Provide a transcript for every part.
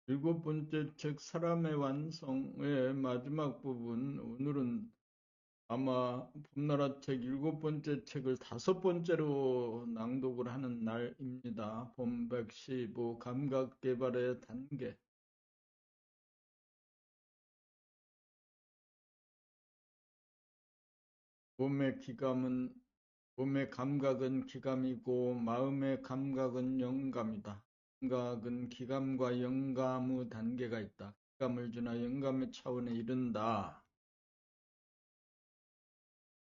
일곱 번째 책 사람의 완성의 마지막 부분, 오늘은 아마 봄나라 책 일곱 번째 책을 다섯 번째로 낭독을 하는 날입니다. 봄 115 감각 개발의 단계. 몸의 기감은 몸의 감각은 기감이고 마음의 감각은 영감이다. 감각은 기감과 영감의 단계가 있다. 기감을 지나 영감의 차원에 이른다.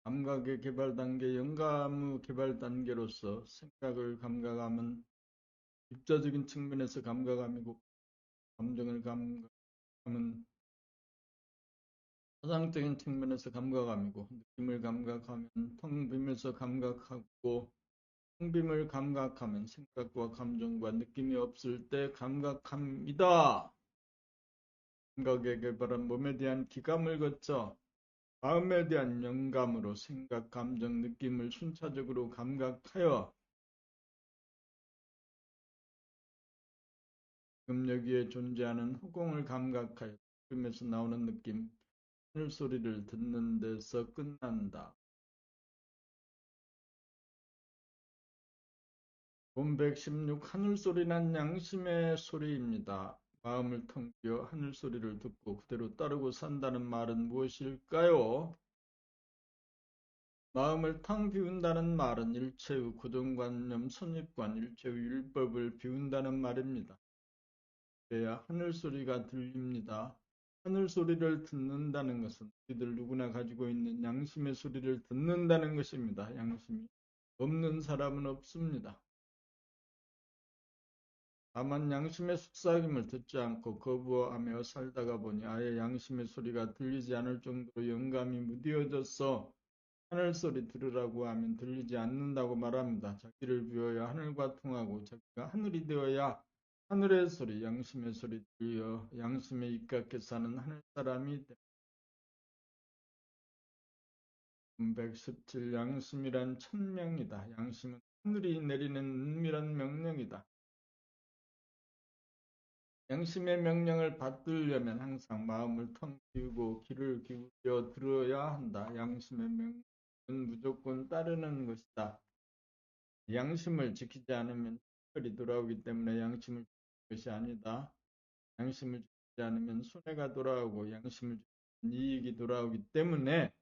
감각의 개발 단계, 영감의 개발 단계로서 생각을 감각하면 입자적인 측면에서 감각함이고, 감정을 감각하면 사상적인 측면에서 감각함이고, 느낌을 감각하면 텅 비면서 감각하고, 텅 빔을 감각하면 생각과 감정과 느낌이 없을 때 감각함이다. 감각의 개발은 몸에 대한 기감을 거쳐 마음에 대한 영감으로 생각, 감정, 느낌을 순차적으로 감각하여 지금 여기에 존재하는 허공을 감각하여 들으면서 나오는 느낌, 하늘 소리를 듣는 데서 끝난다. 본 116 하늘 소리는 양심의 소리입니다. 마음을 텅 비어 하늘 소리를 듣고 그대로 따르고 산다는 말은 무엇일까요? 마음을 텅 비운다는 말은 일체의 고정관념, 선입관, 일체의 율법을 비운다는 말입니다. 그래야 하늘 소리가 들립니다. 하늘 소리를 듣는다는 것은 우리들 누구나 가지고 있는 양심의 소리를 듣는다는 것입니다. 양심이 없는 사람은 없습니다. 다만 양심의 속삭임을 듣지 않고 거부하며 살다가 보니 아예 양심의 소리가 들리지 않을 정도로 영감이 무뎌져서 하늘 소리 들으라고 하면 들리지 않는다고 말합니다. 자기를 비워야 하늘과 통하고 자기가 하늘이 되어야 하늘의 소리, 양심의 소리 들려 양심에 입각해 사는 하늘 사람이 됩니다. 117 양심이란 천명이다. 양심은 하늘이 내리는 은밀한 명령이다. 양심의 명령을 받들려면 항상 마음을 텅 비우고 귀를 기울여 들어야 한다. 양심의 명령은 무조건 따르는 것이다. 양심을 지키지 않으면 특별히 돌아오기 때문에 양심을 지키는 것이 아니다. 양심을 지키지 않으면 손해가 돌아오고 양심을 지키는 이익이 돌아오기 때문에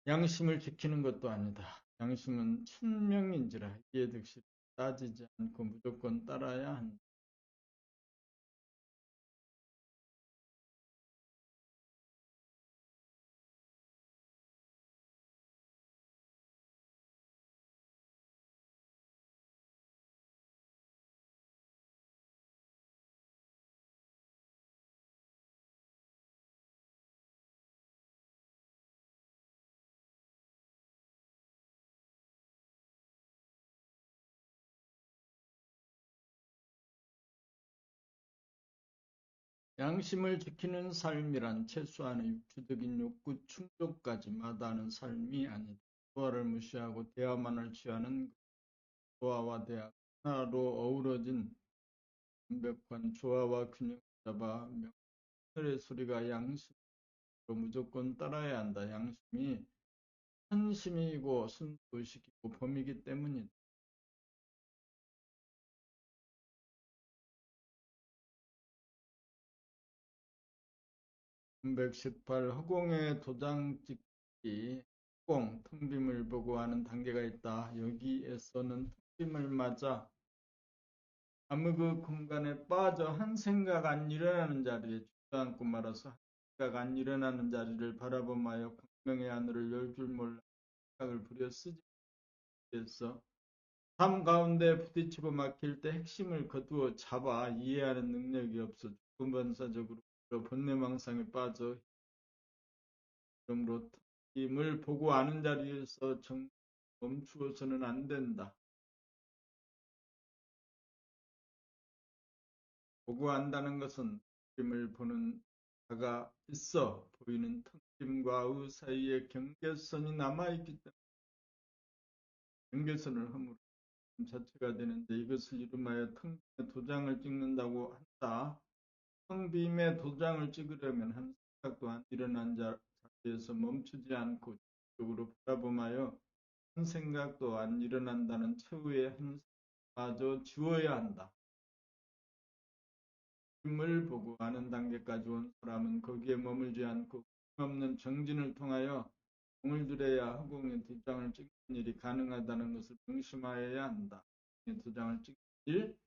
양심을 지키는 것도 아니다. 양심은 천명인지라 이에 득실 따지지 않고 무조건 따라야 한다. 양심을 지키는 삶이란 최소한의 육체적인 욕구 충족까지 마다하는 삶이 아니다. 조화를 무시하고 대화만을 취하는 조화와 대화 하나로 어우러진 완벽한 조화와 균형을 잡아 명철의 소리가 양심으로 무조건 따라야 한다. 양심이 선심이고 순도식이고 범이기 때문이다. 318 허공에 도장 찍기 허공 텅 빔을 보고 하는 단계가 있다. 여기에서는 텅 빔을 맞아 아무 그 공간에 빠져 한 생각 안 일어나는 자리에 주저앉고 말아서 한 생각 안 일어나는 자리를 바라보며 광명의 하늘을 열 줄 몰라 생각을 부려 쓰지 못해서 삶 가운데 부딪히고 막힐 때 핵심을 거두어 잡아 이해하는 능력이 없어 주권반사적으로 본내망상에 빠져 그러므로 힘을 보고 아는 자리에서 멈추어서는 안 된다. 보고 안다는 것은 힘을 보는 자가 있어 보이는 턱심과의 사이에 경계선이 남아있기 때문에 경계선을 허물어 자체가 되는데 이것을 이름하여 텅빔의 도장을 찍는다고 한다. 텅빔의 도장을 찍으려면 한 생각도 안 일어난 자리에서 멈추지 않고 적으로 바라보마여 한 생각도 안 일어난다는 최후의 한 생각마저 지워야 한다. 힘을 보고 아는 단계까지 온 사람은 거기에 머물지 않고 없는 정진을 통하여 공을 들여야 허공에 도장을 찍는 일이 가능하다는 것을 명심하여야 한다. 도장을 찍는 일,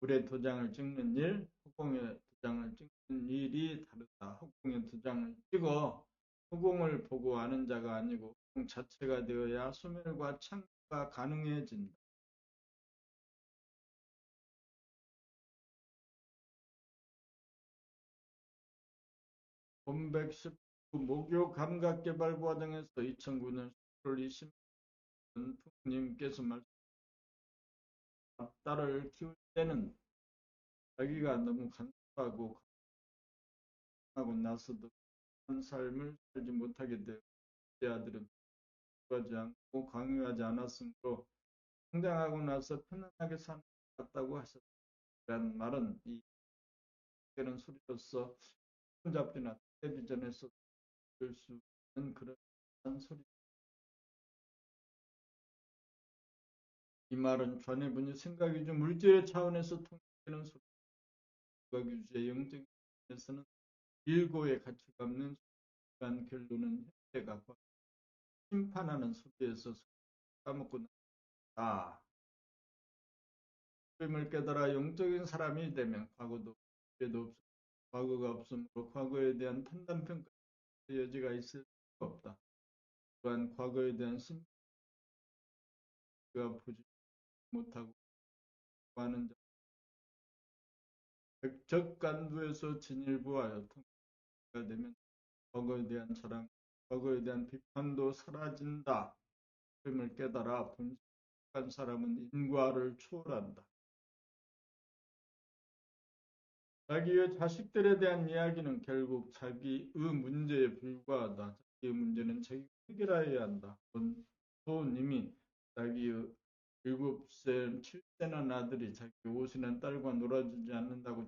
불에 도장을 찍는 일, 허공에 도장을 찍는 일이 다르다. 허공에 도장을 찍어 허공을 보고 아는 자가 아니고 허공 자체가 되어야 소멸과 창조가 가능해진다. 본백십 목요 감각 개발 과정에서 2009년 10월 20일 부모님께서 딸을 키울 때는 자기가 너무 간섭하고 하고 나서도 한 삶을 살지 못하게 되어 제 아들은 하지 않고 강요하지 않았으므로 성장하고 나서 편안하게 사는 것 같다고 하셨다는 말은 이 때는 소리로서 손잡지나 텔레비전에서 들을 수 있는 그런 소리. 이 말은 좌뇌분이 생각 위주 물질의 차원에서 통일되는 소리. 생각 위주의 영적인 에서는 일고의 가치가 없는 순간 결론은 현재가 심판하는 소리에서 까먹고 나다. 하나님을 깨달아 영적인 사람이 되면 과거도 미래도 없고 과거가 없으므로 과거에 대한 판단평가 여지가 있을 수가 없다. 또한 과거에 대한 심리가 보지 못하고 하는 백적간두에서 진일보하여 통과가 되면 과거에 대한 자랑, 과거에 대한 비판도 사라진다. 하나님을 깨달아 본식한 사람은 인과를 초월한다. 자기의 자식들에 대한 이야기는 결국 자기의 문제에 불과하다. 자기의 문제는 자기가 해결해야 한다. 부모님이 자기의 7세, 7세난 아들이 자기 5세난 딸과 놀아주지 않는다고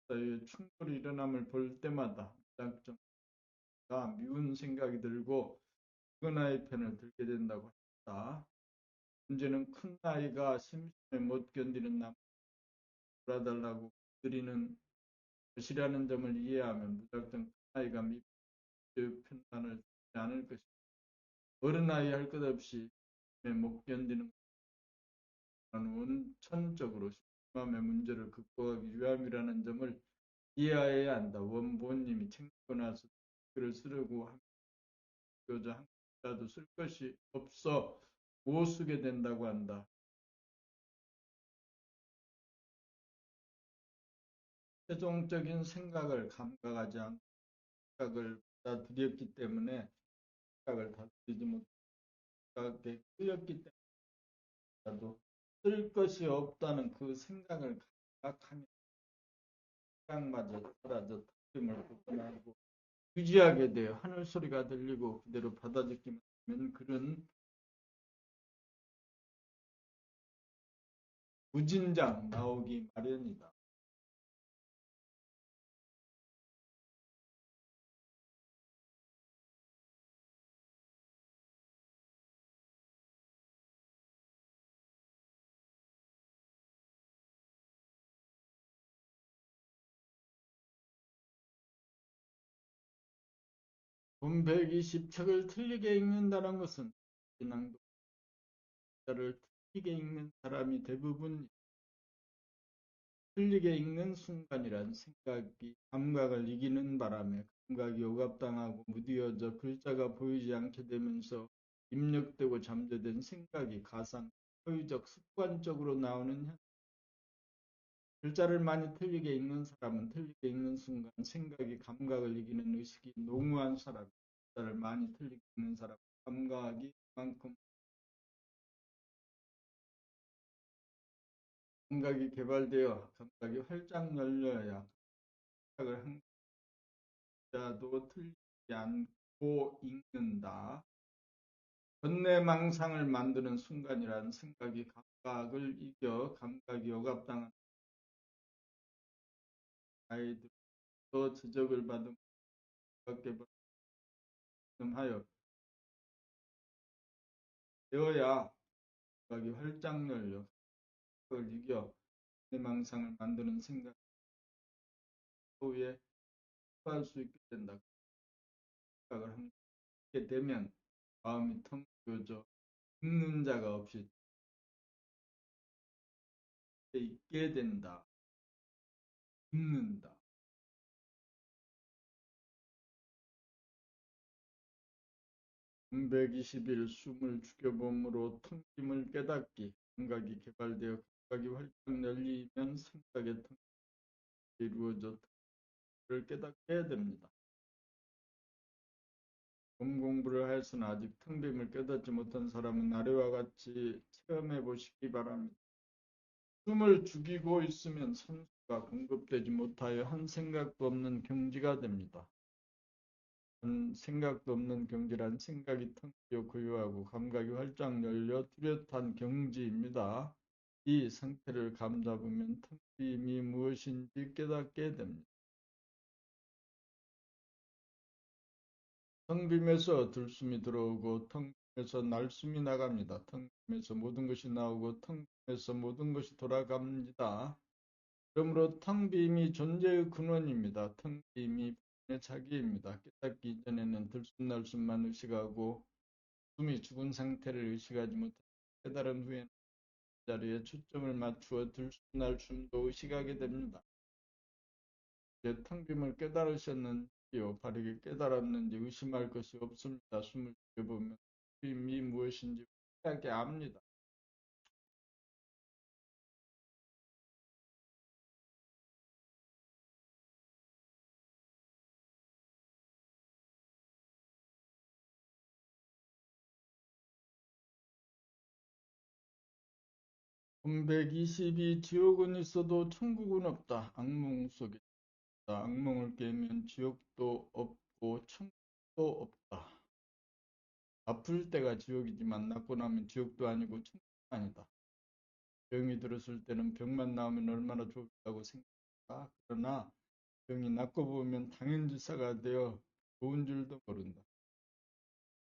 사이에 충돌이 일어남을 볼 때마다 무작정가 미운 생각이 들고 큰 아이 편을 들게 된다고 했다. 문제는 큰 아이가 심심해 못 견디는 남 놀아달라고 드리는 것이라는 점을 이해하면 무작정 아이가 미국 편단을 주지 않을 것이다. 어른 아이 할 것 없이 못 견디는 원천적으로 심함의 문제를 극복하기 위함이라는 점을 이해해야 한다. 원본님이 챙기고 나서 글을 쓰려고 하면서 한 글자도 쓸 것이 없어 못 쓰게 된다고 한다. 최종적인 생각을 감각하지 않고 생각을 받아들였기 때문에 생각을 다스리지 못하게 끌렸기 때문에라도 쓸 것이 없다는 그 생각을 감각하면 생각마저 사라져 턱림을 벗어나고 유지하게 돼요. 하늘 소리가 들리고 그대로 받아들이기만 하면 그런 무진장 나오기 마련이다. 본 120책을 틀리게 읽는다는 것은 낭독자를 틀리게 읽는 사람이 대부분 틀리게 읽는 순간이란 생각이 감각을 이기는 바람에 감각이 억압당하고 무디어져 글자가 보이지 않게 되면서 입력되고 잠재된 생각이 가상, 허위적, 습관적으로 나오는 글자를 많이 틀리게 읽는 사람은 틀리게 읽는 순간 생각이 감각을 이기는 의식이 농후한 사람, 글자를 많이 틀리게 읽는 사람, 감각이 그만큼 감각이 개발되어 감각이 활짝 열려야 생각을 한 글자도 틀리지 않고 읽는다. 번뇌망상을 만드는 순간이란 생각이 감각을 이겨 감각이 억압당한 아이들도 지적을 받은 하여 되어야 감각이 활짝 열려 감각을 이겨 번뇌망상을 만드는 생각 후에 할 수 있게 된다. 생각을 하게 되면 마음이 텅 비어져 있는 자가 없이 있게 된다. 있는다. 320일 숨을 죽여봄으로 텅 빔을 깨닫기. 감각이 개발되어 감각이 활짝 열리면 생각의 텅 빔이 이루어져 텅을 깨닫게 해야 됩니다. 공부를 하여서는 아직 텅 빔을 깨닫지 못한 사람은 아래와 같이 체험해 보시기 바랍니다. 숨을 죽이고 있으면 산소가 공급되지 못하여 한 생각도 없는 경지가 됩니다. 한 생각도 없는 경지란 생각이 텅 비어 고요하고 감각이 활짝 열려 뚜렷한 경지입니다. 이 상태를 감잡으면 텅 빔이 무엇인지 깨닫게 됩니다. 텅 빔에서 들숨이 들어오고 텅 빔에서 날숨이 나갑니다. 텅 빔에서 모든 것이 나오고 텅 빔에서 모든 것이 돌아갑니다. 그러므로 텅 빔이 존재의 근원입니다. 텅 빔이 본인의 자기입니다. 깨닫기 이전에는 들숨날숨만 의식하고 숨이 죽은 상태를 의식하지 못하고 깨달은 후에는 그 자리에 초점을 맞추어 들숨날숨도 의식하게 됩니다. 이제 텅 빔을 깨달으셨는지요? 바르게 깨달았는지 의심할 것이 없습니다. 숨을 쉬어보면 빔이 무엇인지 확실하게 압니다. 금122 지옥은 있어도 천국은 없다. 악몽 속에 있다. 악몽을 깨면 지옥도 없고 천국도 없다. 아플 때가 지옥이지만 낫고 나면 지옥도 아니고 천국도 아니다. 병이 들었을 때는 병만 나으면 얼마나 좋다고 생각한다. 그러나 병이 낫고 보면 당연지사가 되어 좋은 줄도 모른다.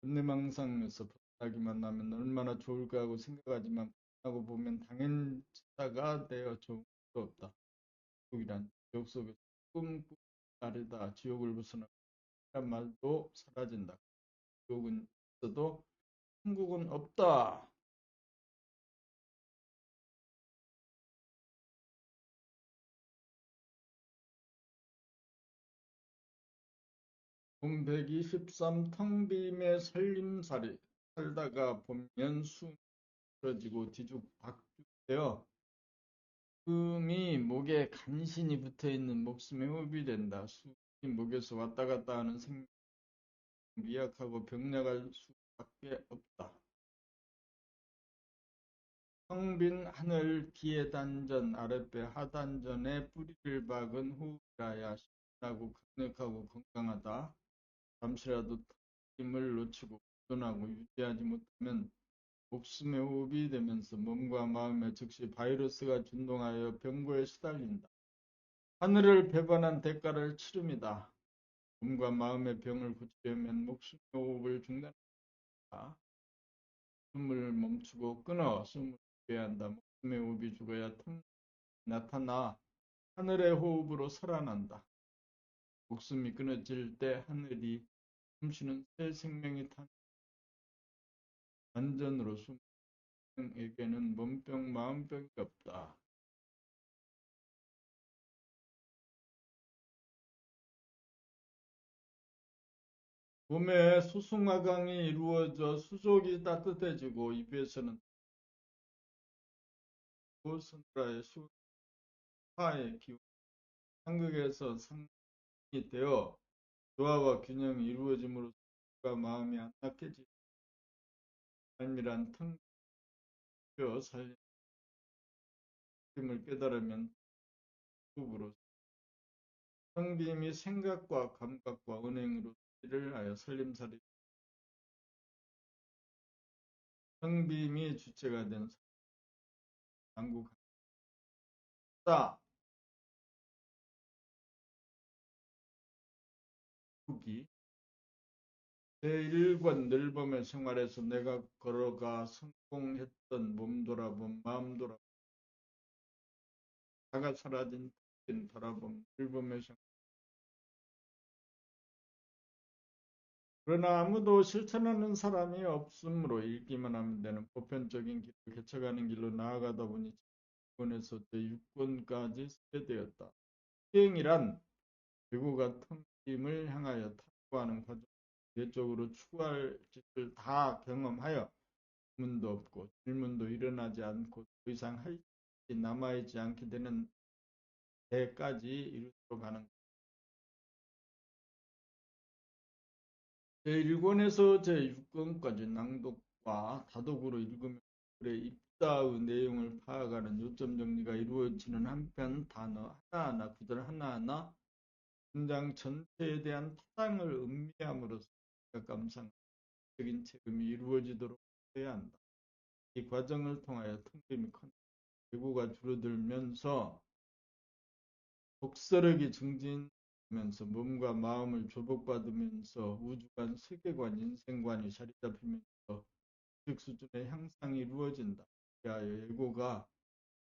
번뇌망상에서 벗어나기만 하면 얼마나 좋을까 하고 생각하지만 벗어나고 보면 당연지사가 되어 좋은 것도 없다. 지옥이란 지옥 속에서 꿈꾸기 다르다. 지옥을 벗어나란 말도 사라진다. 지옥은 있어도 천국은 없다. 돈 123 텅빔의 살림살이 살다가 보면 숨이 떨어지고 뒤죽박죽되어 숨이 목에 간신히 붙어있는 목숨에 호흡이 된다. 숨이 목에서 왔다 갔다 하는 생명이 미약하고 병약할 수밖에 없다. 텅 빈 하늘 기회단전 아랫배 하단전에 뿌리를 박은 호흡이라야 신나고 강력하고 건강하다. 잠시라도 힘을 놓치고 보존하고 유지하지 못하면 목숨의 호흡이 되면서 몸과 마음에 즉시 바이러스가 진동하여 병고에 시달린다. 하늘을 배반한 대가를 치릅니다. 몸과 마음의 병을 고치려면 목숨의 호흡을 중단한다. 숨을 멈추고 끊어 숨을 쉬어야 한다. 목숨의 호흡이 죽어야 나타나 하늘의 호흡으로 살아난다. 목숨이 끊어질 때 하늘이 숨쉬는 새 생명이 완전으로 숨에게는 몸병 마음병이 없다. 몸에 수승화강이 이루어져 수족이 따뜻해지고 입에서는 서늘하의 수화의 기운 상극에서 상이 되어 조화와 균형이 이루어짐으로써 마음이 안락해지고 삶이란 텅비어 살림을 깨달으면 호흡으로 성빔이 생각과 감각과 은행으로 일을 하여 살림살이 성빔이 주체가 된 당국합니다. 후기 제1권 늘봄의 생활에서 내가 걸어가 성공했던 몸 돌아봄 마음 돌아봄 나가 사라진 돌아봄 늘봄의 생활. 그러나 아무도 실천하는 사람이 없으므로 읽기만 하면 되는 보편적인 길을 개척하는 길로 나아가다 보니 1권에서 제6권까지 쓰게 되었다. 수행이란 외고가 통임을 향하여 탐구하는 과정, 계획적으로 추구할 짓을 다 경험하여 질문도 없고 질문도 일어나지 않고 더 이상 할 짓이 남아있지 않게 되는 데까지 이루도록 하는 것. 제1권에서 제6권까지 낭독과 다독으로 읽으면 글의 입자의 내용을 파악하는 요점 정리가 이루어지는 한편 단어 하나하나, 구절 하나하나, 문장 전체에 대한 타당을 음미함으로써 감상적인 체험이 이루어지도록 해야 한다. 이 과정을 통하여 통빔이 예고가 줄어들면서 독서력이 증진하면서 몸과 마음을 조복받으면서 우주관, 세계관, 인생관이 자리 잡히면서 즉 수준의 향상이 이루어진다. 그리하여 예고가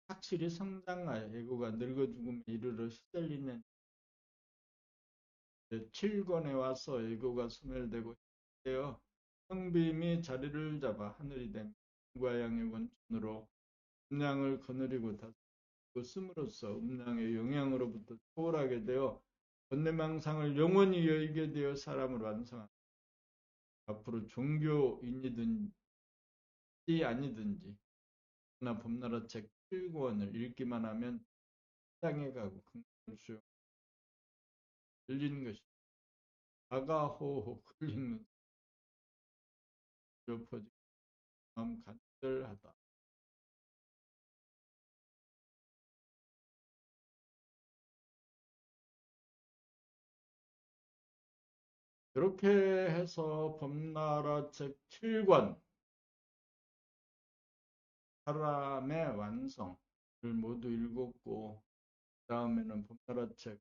확실히 성장하여 예고가 늙어 죽음에 이르러 시달리는 7권에 와서 예고가 소멸되고 되어 성빔이 자리를 잡아 하늘이 된 음과 양의 원천으로 음양을 거느리고 다스리고 씀으로써 음양의 영향으로부터 초월하게 되어 번뇌망상을 영원히 열게 되어 사람을 완성한다. 앞으로 종교인이든지 아니든지 나 범나라 책 7권을 읽기만 하면 땅에 가고 긍정을 수용 들리는 것이 아가호호 흘리는 퍼지 마음 간절하다. 이렇게 해서 범나라 책 7권 사람의 완성을 모두 읽었고 다음에는 범나라 책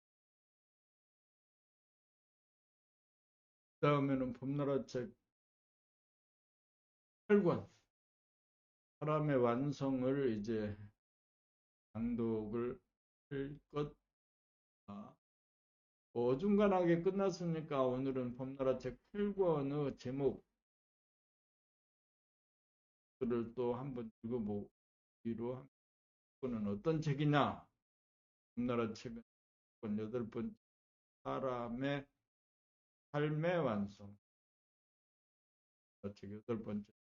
8권 사람의 완성을 이제 낭독을 할 것. 어중간하게 끝났으니까 오늘은 범나라 책 8권의 제목들을 또 한번 읽어보기로 합니다. 이거는 어떤 책이냐? 범나라 책은 8번째 사람의 삶의 완성. 책 8번째.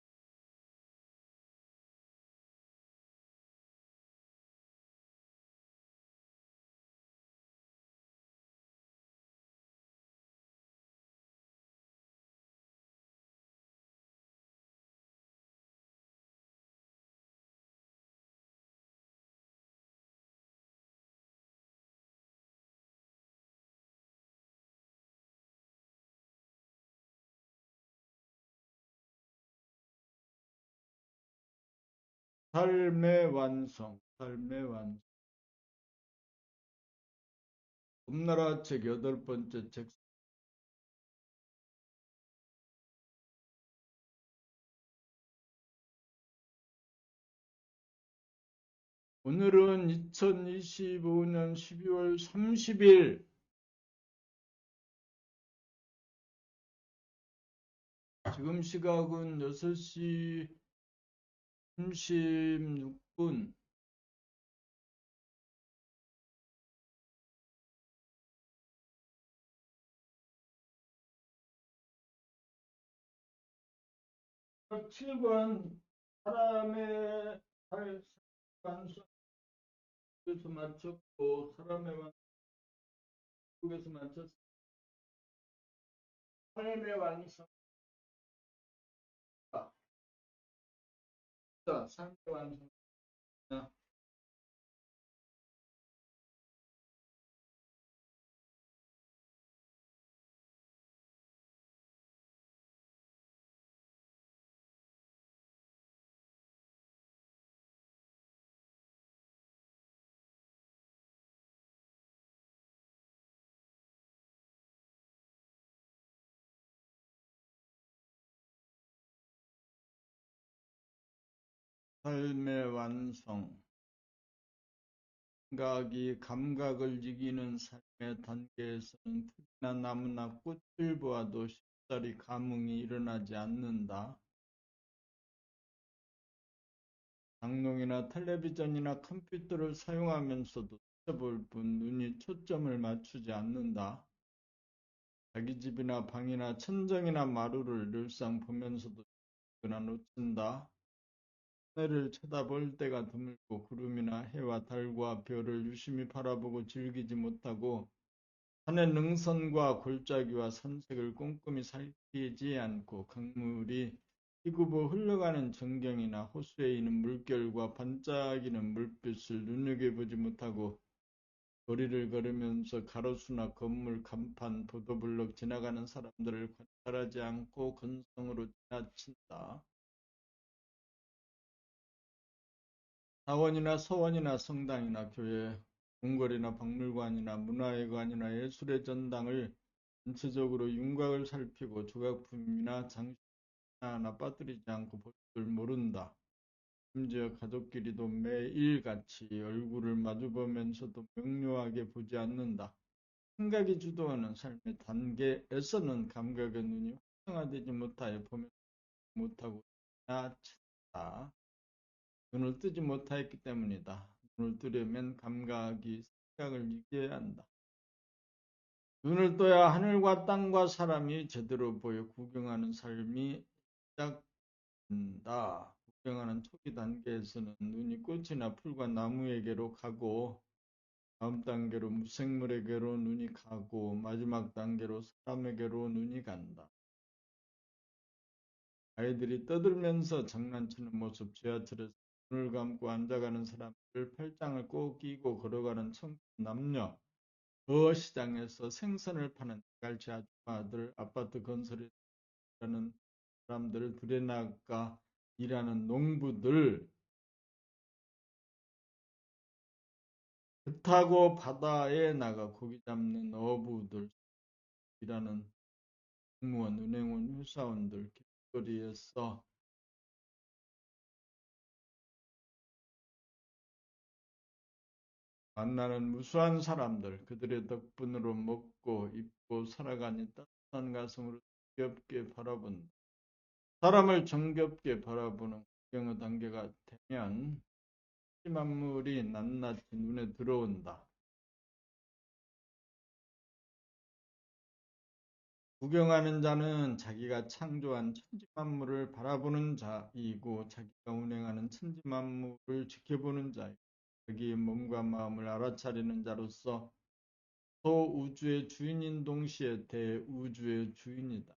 삶의 완성. 범나라 책 8번째 책. 오늘은 2025년 12월 30일 지금 시각은 6시 36분. 책 7권 사람의 완성에서 마쳤고 사람의 완성에서 마쳤습니다. 삶의 완성. 삶의 완성. 삶의 완성, 감각을 이기는 삶의 단계에서는 풀이나 나무나 꽃을 보아도 쉽사리 감흥이 일어나지 않는다. 장롱이나 텔레비전이나 컴퓨터를 사용하면서도 볼 뿐 눈이 초점을 맞추지 않는다. 자기 집이나 방이나 천정이나 마루를 늘상 보면서도 그나 놓친다. 하늘을 쳐다볼 때가 드물고 구름이나 해와 달과 별을 유심히 바라보고 즐기지 못하고 산의 능선과 골짜기와 산색을 꼼꼼히 살피지 않고 강물이 희구보 흘러가는 전경이나 호수에 있는 물결과 반짝이는 물빛을 눈여겨보지 못하고 거리를 걸으면서 가로수나 건물 간판, 보도블록 지나가는 사람들을 관찰하지 않고 건성으로 지나친다. 사원이나 서원이나 성당이나 교회, 궁궐이나 박물관이나 문화회관이나 예술의 전당을 전체적으로 윤곽을 살피고 조각품이나 장식 하나 빠뜨리지 않고 볼 줄 모른다. 심지어 가족끼리도 매일같이 얼굴을 마주보면서도 명료하게 보지 않는다. 생각이 주도하는 삶의 단계에서는 감각의 눈이 활성화되지 못하여 보면 못하고 지나친다. 눈을 뜨지 못하였기 때문이다. 눈을 뜨려면 감각이 생각을 이겨야 한다. 눈을 떠야 하늘과 땅과 사람이 제대로 보여 구경하는 삶이 시작된다. 구경하는 초기 단계에서는 눈이 꽃이나 풀과 나무에게로 가고 다음 단계로 무생물에게로 눈이 가고 마지막 단계로 사람에게로 눈이 간다. 아이들이 떠들면서 장난치는 모습, 지하철에서 눈을 감고 앉아가는 사람들, 팔짱을 꼭 끼고 걸어가는 청춘 남녀, 시장에서 생선을 파는 갈치 아줌마들, 아파트 건설에 일하는 사람들, 들에 나가 일하는 농부들, 배 타고 바다에 나가 고기 잡는 어부들, 일하는 공무원, 은행원, 회사원들, 길거리에서 만나는 무수한 사람들, 그들의 덕분으로 먹고 입고 살아가니 따뜻한 가슴으로 정겹게 바라본다. 사람을 정겹게 바라보는 구경의 단계가 되면 만물이 낱낱이 눈에 들어온다. 구경하는 자는 자기가 창조한 천지만물을 바라보는 자이고 자기가 운행하는 천지만물을 지켜보는 자이고 자기의 몸과 마음을 알아차리는 자로서 소우주의 주인인 동시에 대우주의 주인이다.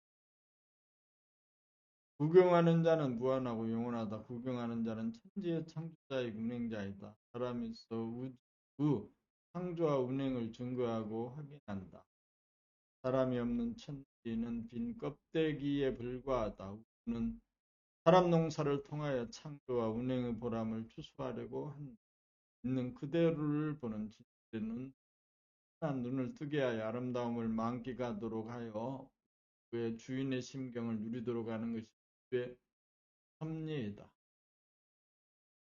구경하는 자는 무한하고 영원하다. 구경하는 자는 천지의 창조자의 운행자이다. 사람이 있어 우주 창조와 운행을 증거하고 확인한다. 사람이 없는 천지는 빈 껍데기에 불과하다. 우주는 사람 농사를 통하여 창조와 운행의 보람을 추수하려고 한다. 있는 그대로를 보는 진리는 한 눈을 뜨게 하여 아름다움을 만끽하도록 하여 그의 주인의 심경을 누리도록 하는 것이 우주의 섭리이다.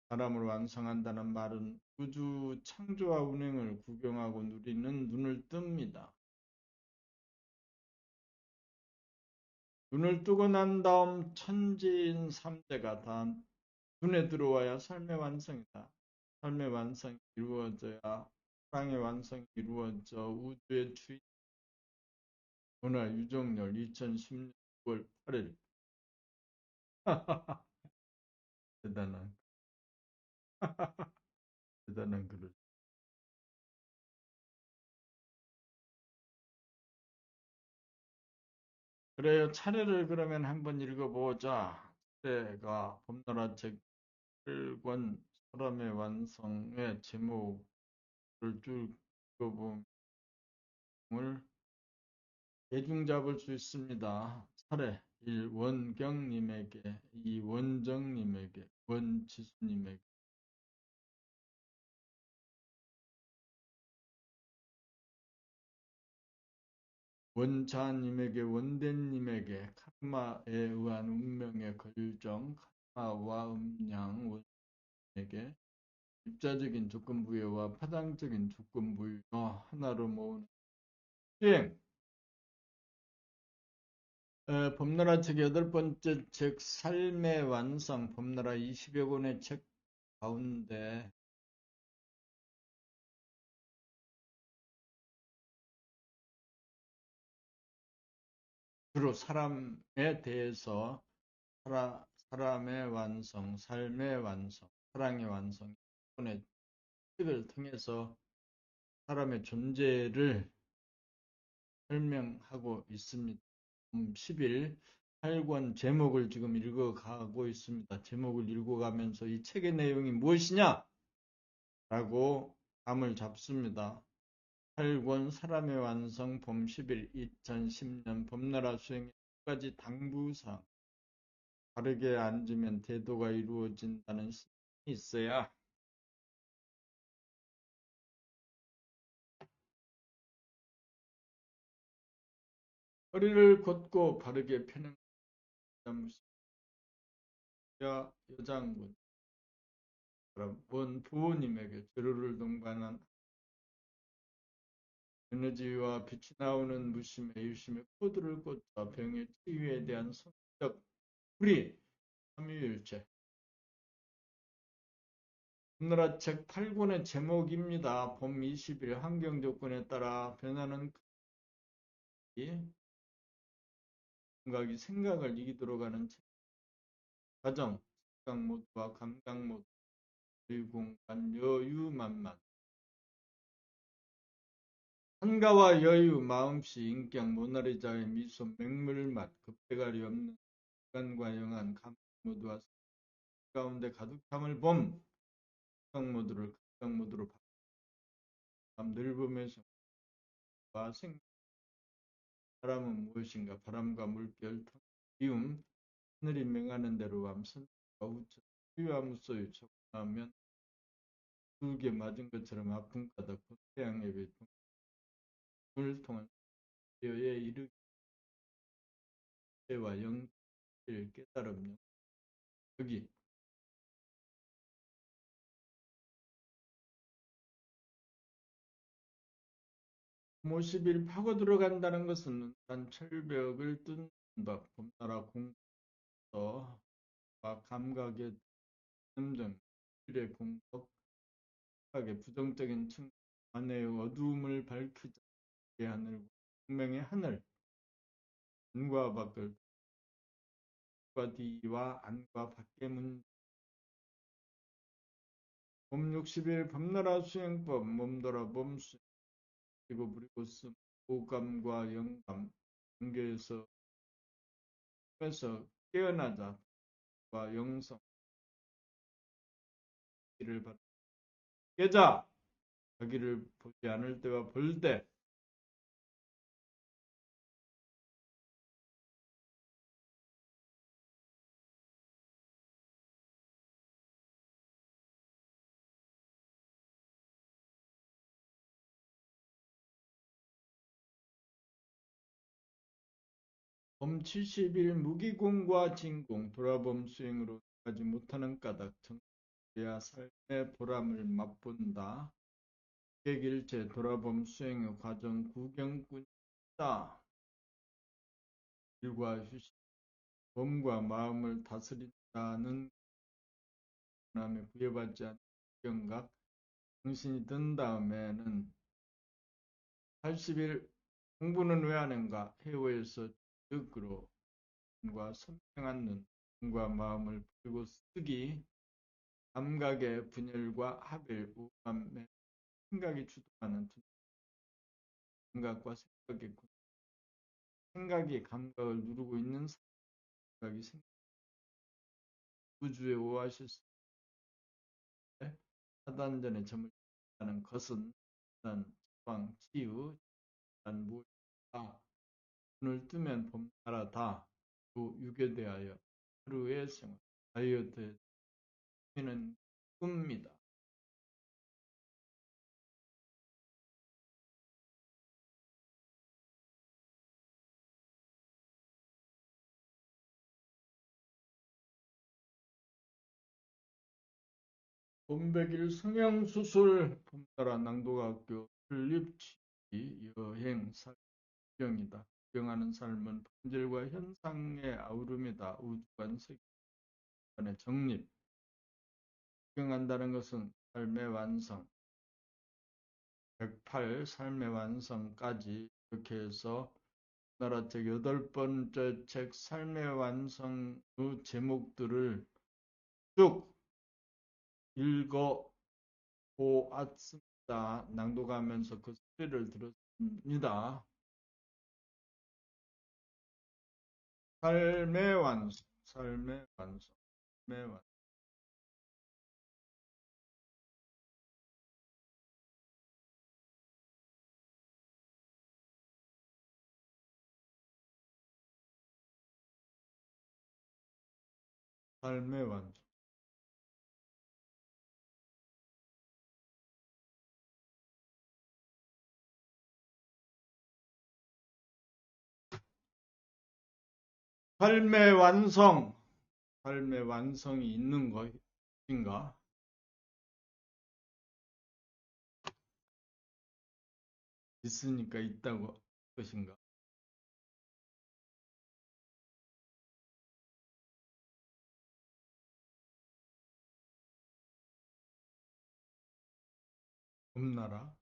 사람을 완성한다는 말은 우주 창조와 운행을 구경하고 누리는 눈을 뜹니다. 눈을 뜨고 난 다음 천지인 삼재가 다 눈에 들어와야 삶의 완성이다. 삶의 완성이 이루어져야 사랑의 완성이 이루어져 우주의 주인. 오늘 유정열 2016년 9월 8일 대단한 대단한 글을. 그래요. 차례를 그러면 한번 읽어보자. 차례가 봄나라 책 8권 사람의 완성의 제목을 쭉 읽어보면 대중 잡을 수 있습니다. 차례 1. 원경님에게 2. 원정님에게 원지수님에게 원자님에게 원대님에게 카르마에 의한 운명의 결정 카르마와 음양 에게 입자적인 조건부여와 파장적인 조건부여 하나로 모으는 수행. 범나라 책 8번째 책 삶의 완성, 범나라 20여 권의 책 가운데 주로 사람에 대해서 사람의 완성, 삶의 완성, 사랑의 완성, 이번의 책을 통해서 사람의 존재를 설명하고 있습니다. 10일 8권 제목을 지금 읽어가고 있습니다. 제목을 읽어가면서 이 책의 내용이 무엇이냐? 라고 감을 잡습니다. 8권 사람의 완성 봄 10일 2010년 범나라 수행의 10가지 당부사항. 바르게 앉으면 대도가 이루어진다는 신이 있어야 허리를 곧고 바르게 펴는 여장군 본 부모님에게 재료를 동반한 에너지와 빛이 나오는 무심의 유심의 코드를 꽂아 병의 치유에 대한 성적 불이 삼위일체 오늘날 책 8권의 제목입니다. 봄 20일 환경 조건에 따라 변하는 감각이 생각을 이기도록 하는 책. 가정, 시각 모드와 감각 모드, 여유공간, 여유만만. 한가와 여유, 마음씨, 인격, 모나리자의 미소, 맹물맛, 급대가리 없는 시간과 영한 감각 모드와 가운데 가득함을 봄. 시각 모드를 감각 모드로 바꿔 넓음에서 생 바람은 무엇인가? 바람과 물결, 기움, 하늘이 맹하는 대로 함선과 우천, 수유와 소유, 적응하면 두개 맞은 것처럼 아픈 까닭, 태양의 빛, 을 통한 여에 이르기와 영을 깨달음 여기 50일 파고 들어간다는 것은 단 철벽을 뚫는다. 봄나라 공서와 감각의 점점 일의 공덕 감각의 부정적인 측면 안의 어두움을 밝히자. 하늘 생명의 하늘 안과 밖을 뒤와 안과 밖의 문 봄 60일 밤나라 수행법 몸돌아 몸수 그리고 브리고스 오감과 영감 관계에서 깨어나자 와 영성 이를 깨자 자기를 보지 않을 때와 볼 때 봄 70일 무기공과 진공 돌아봄 수행으로 가지 못하는 까닭 정해야 삶의 보람을 맛본다. 객일체 돌아봄 수행의 과정 구경꾼이다. 일과 휴식 몸과 마음을 다스린다는 남에 부여받지 않는 경각 정신이 든 다음에는 80일 공부는 왜 하는가 해오에서 즉으로 과 선명한 눈, 눈과 마음을 풀고 쓰기 감각의 분열과 합일, 우감의 생각이 주도하는 감각과 생각이 감각을 누르고 있는 생각이 우주의 오아시스 하단전에 점을 하는 것은 일단 처방, 치유, 일단 무엇이다. 눈을 뜨면 봄나라다. 또 유게 대하여 하루의 생활, 다이어트에 는 꿈입니다. 본백일 성형수술 봄따라 낭독학교 설립취지 여행 살경이다. 구경하는 삶은 본질과 현상의 아우름이다. 우주관 세계관의 정립. 구경한다는 것은 삶의 완성. 108 삶의 완성까지 이렇게 해서 나라 책 8번째 책 삶의 완성의 제목들을 쭉 읽어 보았습니다. 낭독하면서 그 소리를 들었습니다. 삶의 완성, 삶의 완성, 삶의 완성, 삶의 완성. 삶의 완성, 삶의 완성이 있는 것인가? 있으니까 있다고 것인가? 봄나라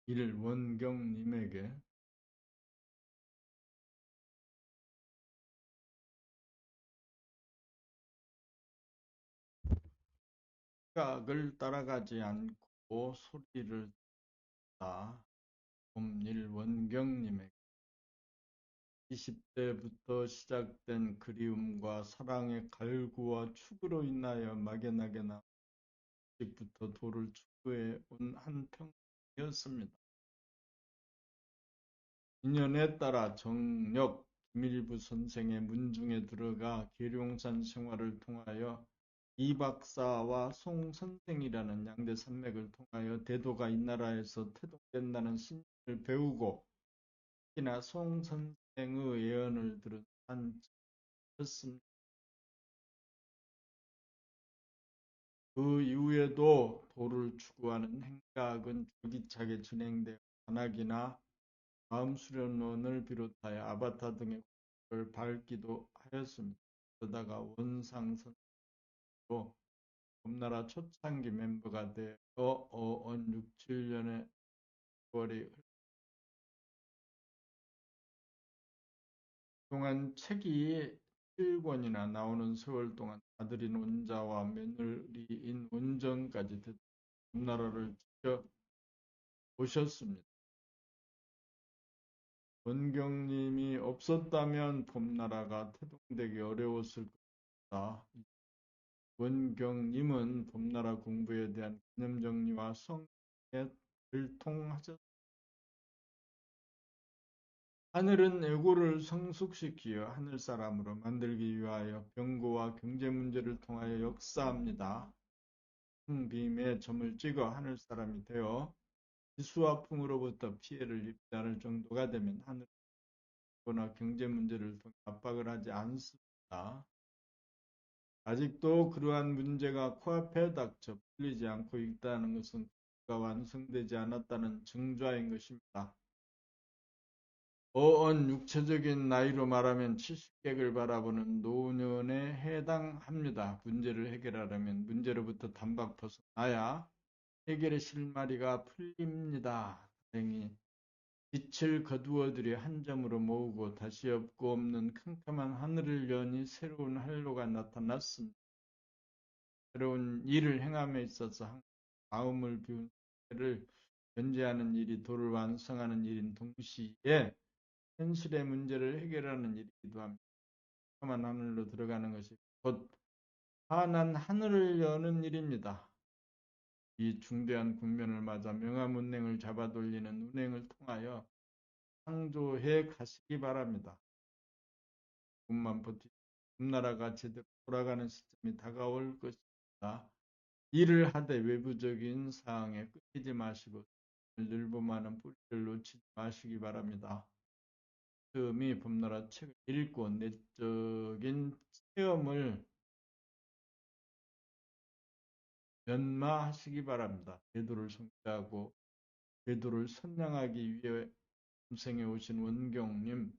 일원경님에게 시각을 따라가지 않고 소리를 듣다. 봄일원경님에게 20대부터 시작된 그리움과 사랑의 갈구와 축으로 인하여 막연하게 일찍부터 도를 추구해 온 한평이었습니다. 인연에 따라 정력 김일부 선생의 문중에 들어가 계룡산 생활을 통하여 이 박사와 송 선생이라는 양대 산맥을 통하여 대도가 이 나라에서 태동된다는 신을 배우고 특히나 송 선생의 예언을 들은 한였습니다. 그 이후에도 도를 추구하는 행각은 줄기차게 진행되어 관악이나 마음수련론을 비롯하여 아바타 등의 공부를 밟기도 하였습니다. 그러다가 원상선로 봄나라 초창기 멤버가 되어 어언 6, 7년의 세월이 동안 책이 7권이나 나오는 세월 동안 아들인 원자와 며느리인 원정까지 봄나라를 지켜보셨습니다. 원경님이 없었다면 봄나라가 태동되기 어려웠을 것이다. 원경님은 봄나라 공부에 대한 개념정리와 성에 들통하셨습니다. 하늘은 애고를 성숙시키어 하늘사람으로 만들기 위하여 병고와 경제 문제를 통하여 역사합니다. 풍빔에 점을 찍어 하늘사람이 되어 지수와 풍으로부터 피해를 입지 않을 정도가 되면 하늘거나 경제 문제를 통해 압박을 하지 않습니다. 아직도 그러한 문제가 코앞에 닥쳐 풀리지 않고 있다는 것은 국가가 완성되지 않았다는 증조인 것입니다. 어언 육체적인 나이로 말하면 70객을 바라보는 노년에 해당합니다. 문제를 해결하려면 문제로부터 단박 벗어나야 해결의 실마리가 풀립니다. 다행히 빛을 거두어들여 한 점으로 모으고 다시 없고 없는 캄캄한 하늘을 여니 새로운 한로가 나타났습니다. 새로운 일을 행함에 있어서 마음을 비운 상태를 견제하는 일이 도를 완성하는 일인 동시에 현실의 문제를 해결하는 일이기도 합니다. 캄캄한 하늘로 들어가는 것이 곧 환한 하늘을 여는 일입니다. 이 중대한 국면을 맞아 명화문행을 잡아돌리는 운행을 통하여 창조해 가시기 바랍니다. 조금만 버티고 나라가 제대로 돌아가는 시점이 다가올 것입니다. 일을 하되 외부적인 사항에 끌리지 마시고 늘보많은 뿌리를 놓치지 마시기 바랍니다. 처음이 봄나라 책을 읽고 내적인 체험을 면마하시기 바랍니다. 궤도를 성취하고 궤도를 선양하기 위해 생에 오신 원경님,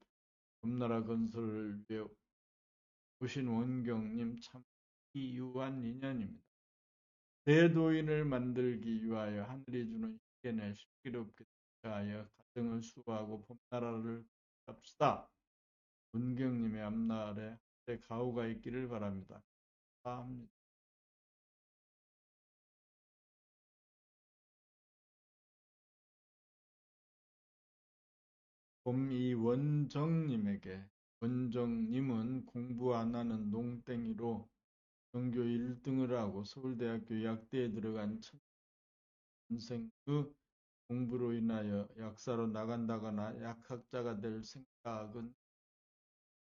범나라 건설을 위해 오신 원경님 참 희유한 인연입니다. 대도인을 만들기 위하여 하늘이 주는 희견에 슬기롭게 대하여 가정을 수호하고 범나라를 합시다. 원경님의 앞날에 가호가 있기를 바랍니다. 감사합니다. 봄이 원정님에게 원정님은 공부 안 하는 농땡이로 전교 1등을 하고 서울대학교 약대에 들어간 천생 그 공부로 인하여 약사로 나간다거나 약학자가 될 생각은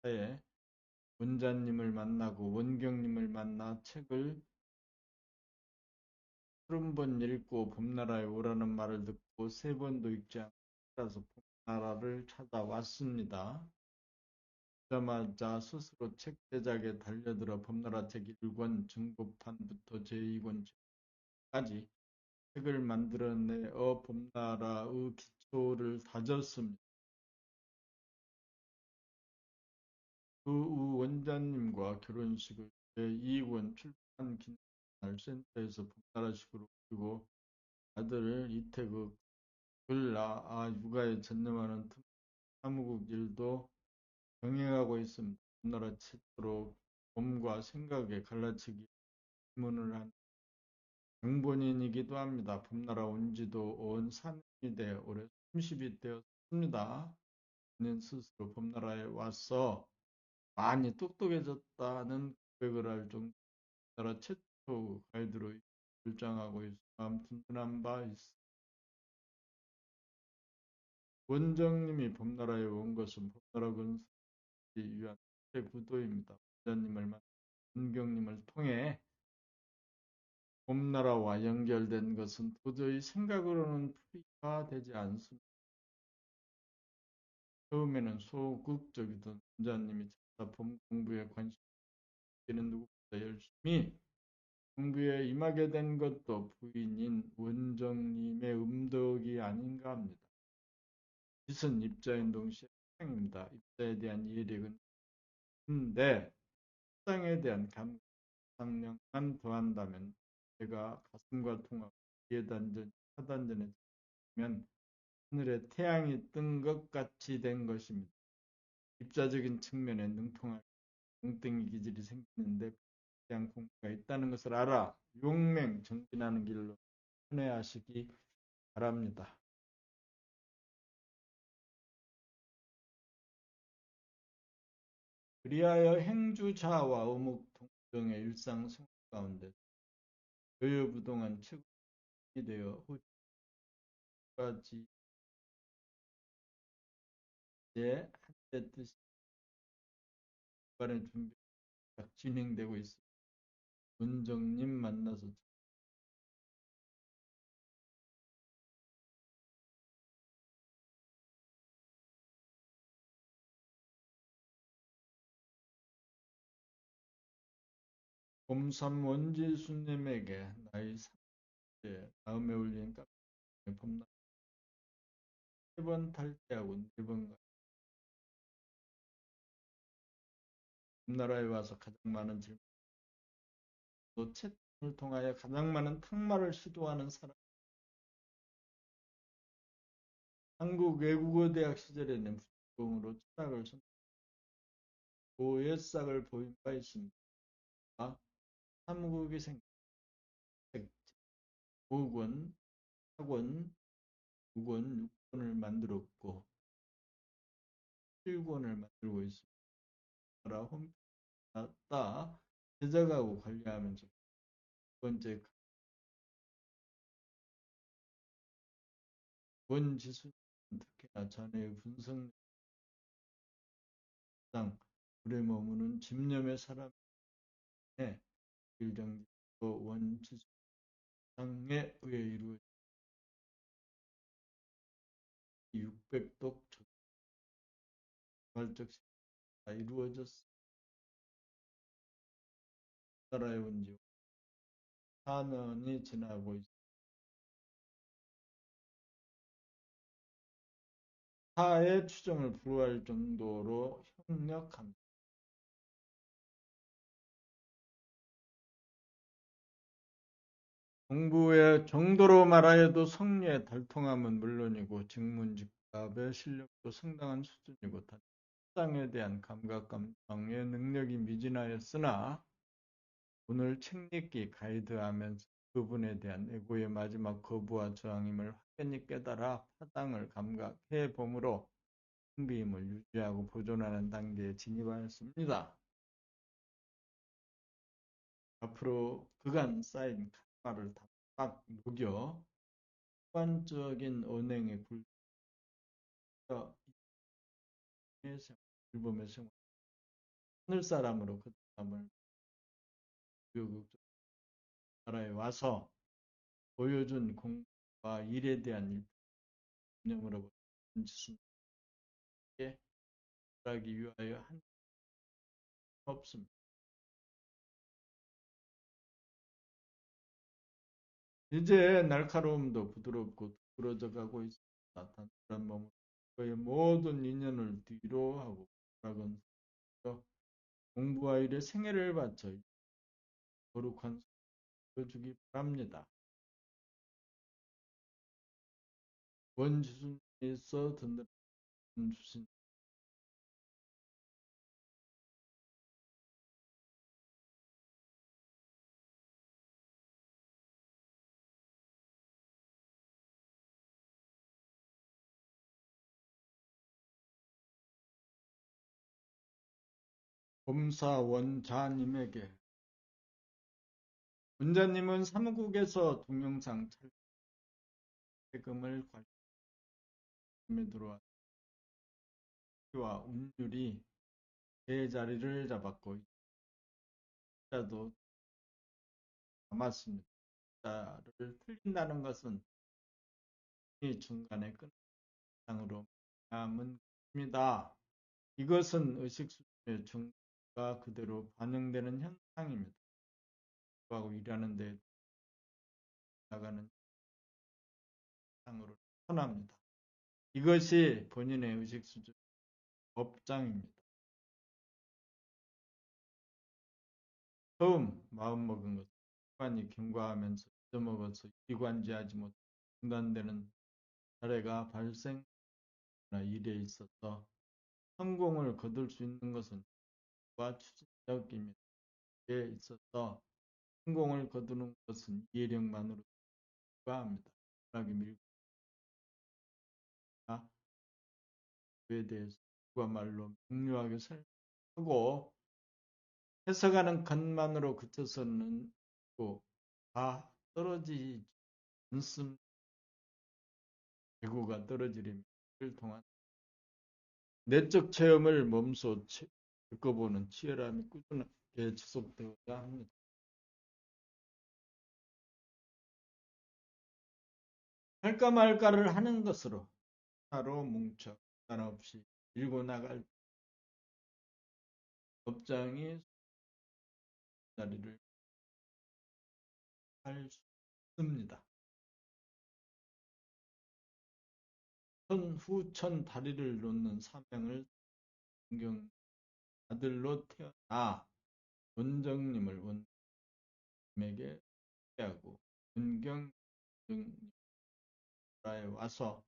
하에 원자님을 만나고 원경님을 만나 책을 30번 읽고 봄나라에 오라는 말을 듣고 3번도 읽지 않고 따라서 봄나라를 찾아왔습니다. 오자마자 스스로 책 제작에 달려들어 봄나라 책 1권 증고판부터 제2권까지 책을 만들어내어 봄나라의 기초를 다졌습니다. 그 후 원자님과 결혼식을 제2권 출판 기념날 센터에서 봄나라식으로 올리고 아들 이태극을 육아에 전념하는 사무국 일도 병행하고 있습니다. 봄나라 최초로 봄과 생각에 갈라치기 문을 한 장본인이기도 합니다. 봄나라 온 지도 온 3년이 돼 올해 30이 되었습니다. 본인 스스로 봄나라에 와서 많이 똑똑해졌다는 고백을 할 정도 나라 최초 가이드로 결장하고 있어 마음 든든한 바 있습니다. 원정님이 봄나라에 온 것은 봄나라 건설을 위한 구도입니다. 원자님을 만나 원경님을 통해 봄나라와 연결된 것은 도저히 생각으로는 풀이가 되지 않습니다. 처음에는 소극적이던 원자님이 찾아 봄 공부에 관심이 있는 누구보다 열심히 공부에 임하게 된 것도 부인인 원정님의 음덕이 아닌가 합니다. 짓은 입자인 동시에 입장입니다. 입자에 대한 이해력은 큰데 입장에 대한 감상력만 더한다면 제가 가슴과 통하고 이해단전, 하단전에 들면 하늘에 태양이 뜬 것 같이 된 것입니다. 입자적인 측면에 능통하게 엉뚱이 기질이 생기는데 대한 공부가 있다는 것을 알아 용맹 정진하는 길로 편애하시기 바랍니다. 그리하여 행주자와 어묵동정의 일상생활 가운데 여유부동한 체국이 되어 후까지 한때 뜻이 주간의 준비가 진행되고 있습니다. 원정님 만나서 봄삼 원지수님에게 나이 30대 다음에 올린 카페 봄날 3번 탈퇴하고 4번 봄나라에 와서 가장 많은 질문 또 채팅을 통하여 가장 많은 탁말을 시도하는 사람 한국 외국어대학 시절에는 부동으로 철학을 고예싹을 보인 바 있습니다. 사무국이 생각 5권, 4권, 9권, 6권을 만들었고 7권을 만들고 있습니다. 홈페이지 따 제작하고 관리하면서 두 번째 원지수 특히나 자네의 분석상 물에 머무는 집념의 사람의 일정도 원지수상에 의해 이루어진 600독 자발적 시가 이루어졌습니다. 나라에 온지 4년이 지나고 있습니다. 사의 추정을 불허할 정도로 협력합니다. 공부의 정도로 말하여도 성리의 달통함은 물론이고 직문직답의 실력도 상당한 수준이고 단상에 대한 감각 감성의 능력이 미진하였으나 오늘 책 읽기 가이드하면서 그분에 대한 에고의 마지막 거부와 저항임을 확연히 깨달아 파당을 감각해 보므로 풍비임을 유지하고 보존하는 단계에 진입하였습니다. 앞으로 그간 쌓인 카르마를 딱 녹여 습관적인 언행에 굴려 일범의 생활 하늘 사람으로 그 사람을 교육 나라에 와서 보여준 공부와 일에 대한 일념으로부터 지수에게 하기 위하여 한 없습니다. 이제 날카로움도 부드럽고 부러져 가고 있습니다. 단순한 몸으로 그의 모든 인연을 뒤로 하고 부락은 공부와 일에 생애를 바쳐 거룩한 주기 바랍니다. 원주순에서 든든한 주신 범사 원자님에게 원자님은 사무국에서 동영상 촬영금을 관심에 들어와 와 운율이 제자리를 잡았고 자도 남았습니다. 자를 틀린다는 것은 이 중간에 끝장으로 남은 것입니다. 이것은 의식 수준의 중가 그대로 반영되는 현상입니다. 하고 일하는 데 나가는 상으로 나타납니다. 이것이 본인의 의식 수준 법장입니다. 처음 마음먹은 것은 습관이 경과하면서 잊어먹어서 이관지하지 못해 중단되는 사례가 발생하나 일에 있어서 성공을 거둘 수 있는 것은 과 추진력입니다. 일에 있어서 성공을 거두는 것은 이해력만으로 불가합니다. 철학이 밀고 그에 대해서 누가 말로 명료하게 설명하고 해석하는 것만으로 그쳐서는 다 떨어지지 않습니다. 재고가 떨어지려면 를 통한 내적 체험을 몸소 겪어보는 치열함이 꾸준하게 지속되어야 합니다. 할까 말까를 하는 것으로 하나로 뭉쳐 상관없이 밀고 나갈 법장이 자리를 할 수 있습니다. 후천 다리를 놓는 사명을 존경 아들로 태어나 원정님을 원님에게 하고 원경에 와서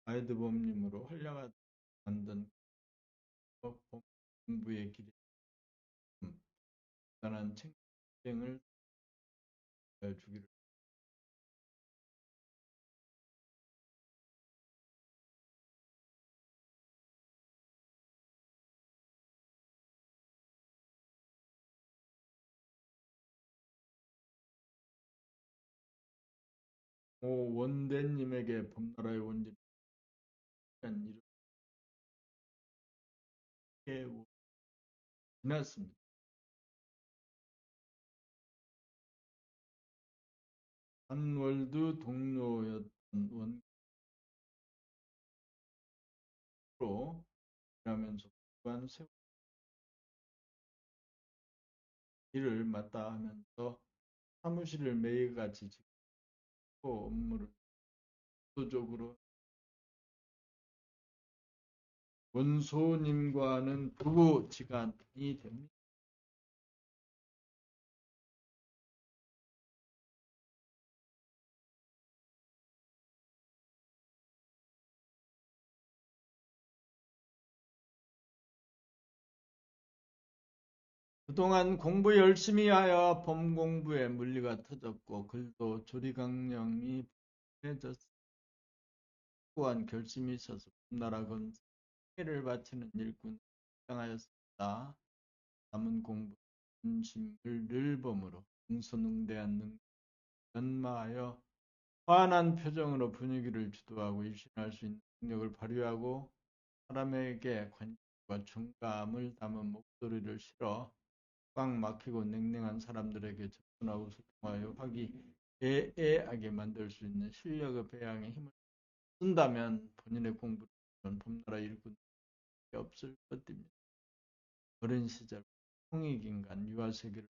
가이드범님으로 활약하듯 만든 공부의 길에 대단한 책쟁을 주기를 원대님에게 범나라의 원진 이렇게 지났습니다. 한월드 동료였던 원로 일하면서 구한 세월 일을 맡다 하면서 사무실을 매일같이 짓고 업무를 주도적으로 원소님과는 부부지간이 됩니다. 그동안 공부 열심히 하여 범공부에 물리가 터졌고 글도 조리강령이 해졌고 확고한 결심이 있어서 나라 건설을 바치는 일꾼을 시작하였습니다. 남은 공부 중심을 늘 범으로 응선응대한 능력을 연마하여 환한 표정으로 분위기를 주도하고 일신할 수 있는 능력을 발휘하고 사람에게 관심과 충감을 담은 목소리를 실어 꽉 막히고 냉랭한 사람들에게 접근하고 소통하여 화기애애하게 만들 수 있는 실력의 배양에 힘을 쓴다면 본인의 공부를 범나라 일꾼이 없을 것입니다. 어린 시절 홍익인간 유아세계를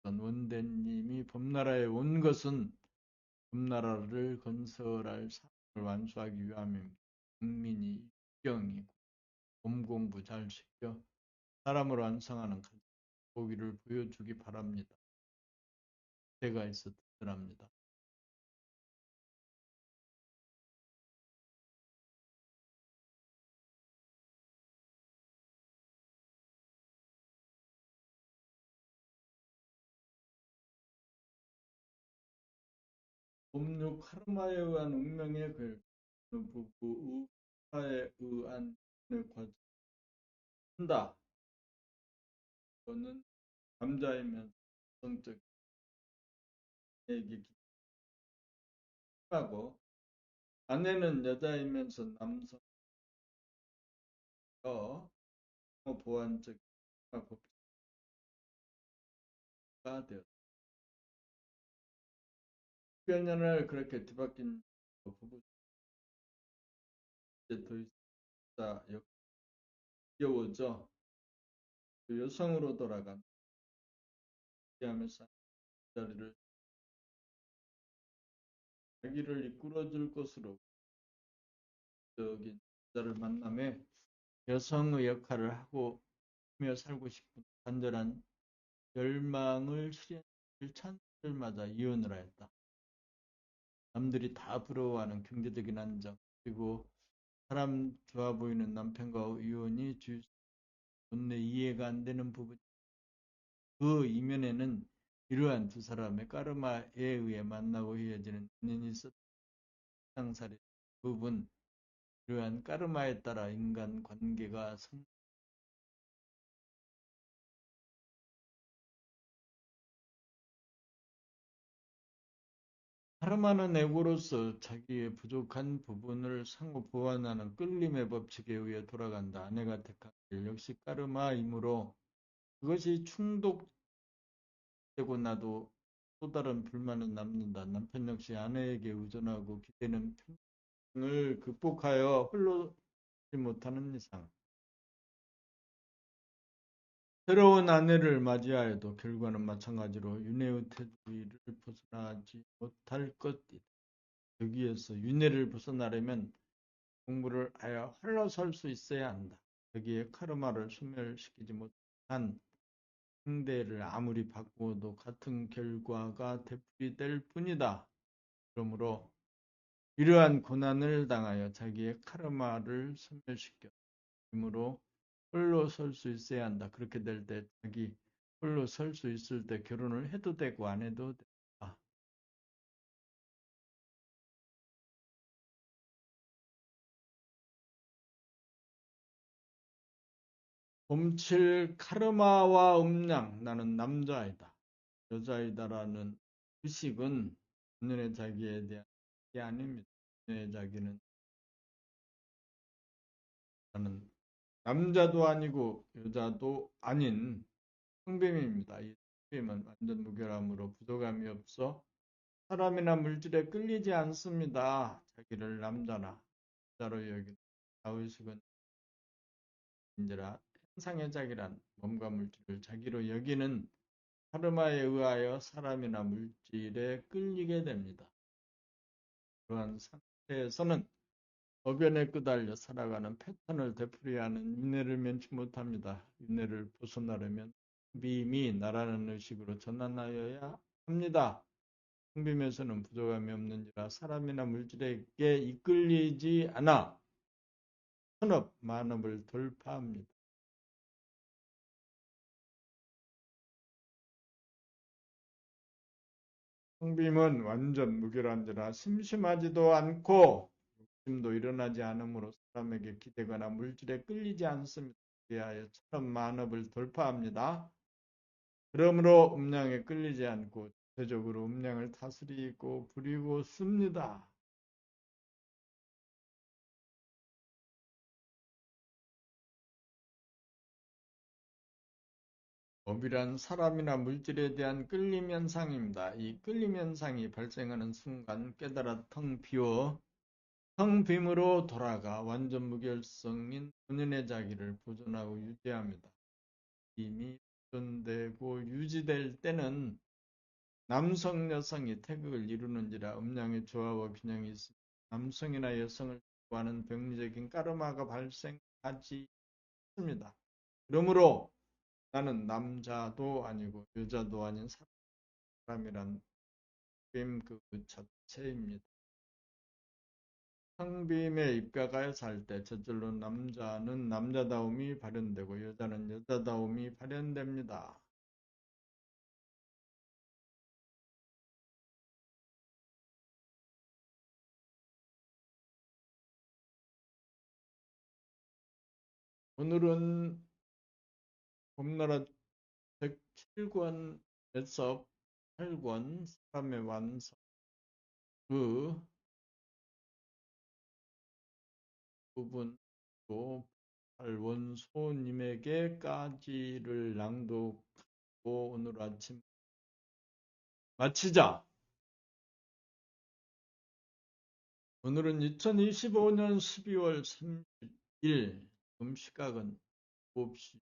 던 원대님이 범나라에 온 것은 범나라를 건설할 사업을 완수하기 위함입니다. 국민이 유경이 공부 잘 시켜 사람을 완성하는 보기를 보여주기 바랍니다. 때가 있어 든든합니다. 법률 카르마에 의한 운명의 부부 의사에 의한 과정한다. 저는 남자이면 성적 얘기 하고 아내는 여자이면서 남성과 보완적 법치가 되었다. 10여 년을 그렇게 뒤바뀐 부부 이제 더 이상 역겨워져 여성으로 돌아간 하면서 자리를 자기를 이끌어줄 것으로 적인 자를 만남에 여성의 역할을 하고 살고 싶은 간절한 열망을 실현시킬 찬스를 맞아 이혼을 하였다. 남들이 다 부러워하는 경제적인 안정 그리고 사람 좋아 보이는 남편과 이혼이 본래 이해가 안 되는 부분 그 이면에는 이러한 두 사람의 까르마에 의해 만나고 헤어지는 인연이 있었던 상살의 부분 이러한 까르마에 따라 인간 관계가 카르마는 에고로서 자기의 부족한 부분을 상호 보완하는 끌림의 법칙에 의해 돌아간다. 아내가 택한 길 역시 까르마이므로 그것이 충족되고 나도 또 다른 불만은 남는다. 남편 역시 아내에게 의존하고 기대는 평을 극복하여 홀로 못하는 이상 새로운 아내를 맞이하여도 결과는 마찬가지로 윤회의 테두리를 벗어나지 못할 것이다. 여기에서 윤회를 벗어나려면 공부를 하여 홀로 설 수 있어야 한다. 여기에 카르마를 소멸시키지 못한 상대를 아무리 바꾸어도 같은 결과가 되풀이될 뿐이다. 그러므로 이러한 고난을 당하여 자기의 카르마를 소멸시켜 힘으로 홀로 설 수 있어야 한다. 그렇게 될 때 자기 홀로 설 수 있을 때 결혼을 해도 되고 안 해도 된다. 봄칠 카르마와 음양 나는 남자이다. 여자이다라는 의식은 본인의 자기에 대한 게 아닙니다. 본인의 자기는 나는 남자도 아니고 여자도 아닌 성뱀입니다. 이 성뱀은 완전 무결함으로 부족함이 없어 사람이나 물질에 끌리지 않습니다. 자기를 남자나 여자로 여기는 자의식은 인지라 현상의 자기란 몸과 물질을 자기로 여기는 카르마에 의하여 사람이나 물질에 끌리게 됩니다. 그러한 상태에서는 소변에 끄달려 살아가는 패턴을 되풀이하는 윤회를 면치 못합니다. 윤회를 벗어나려면 텅빔이 나라는 의식으로 전환하여야 합니다. 텅빔에서는 부족함이 없는지라 사람이나 물질에게 이끌리지 않아 천업, 만업을 돌파합니다. 텅빔은 완전 무결한지라 심심하지도 않고 욕심도 일어나지 않으므로 사람에게 기대거나 물질에 끌리지 않습니다. 그리하여 천업, 만업을 돌파합니다. 그러므로 음양에 끌리지 않고 대적으로 음양을 다스리고 부리고 씁니다. 법이란 사람이나 물질에 대한 끌림 현상입니다. 이 끌림 현상이 발생하는 순간 깨달아 텅 비워 텅 빔으로 돌아가 완전 무결성인 본연의 자기를 보존하고 유지합니다. 이미 보존되고 유지될 때는 남성, 여성이 태극을 이루는지라 음양의 조화와 균형이 있습니다. 남성이나 여성을 좋아하는 병리적인 까르마가 발생하지 않습니다. 그러므로 나는 남자도 아니고 여자도 아닌 사람이란 빔그 자체입니다. 상빔에 입각하여 살 때 저절로 남자는 남자다움이 발현되고 여자는 여자다움이 발현됩니다. 오늘은 봄나라 107권에서 8권 사람의 완성 그 부분도 원소님에게까지를 낭독하고 오늘 아침 마치자. 오늘은 2025년 12월 30일 시각은 9시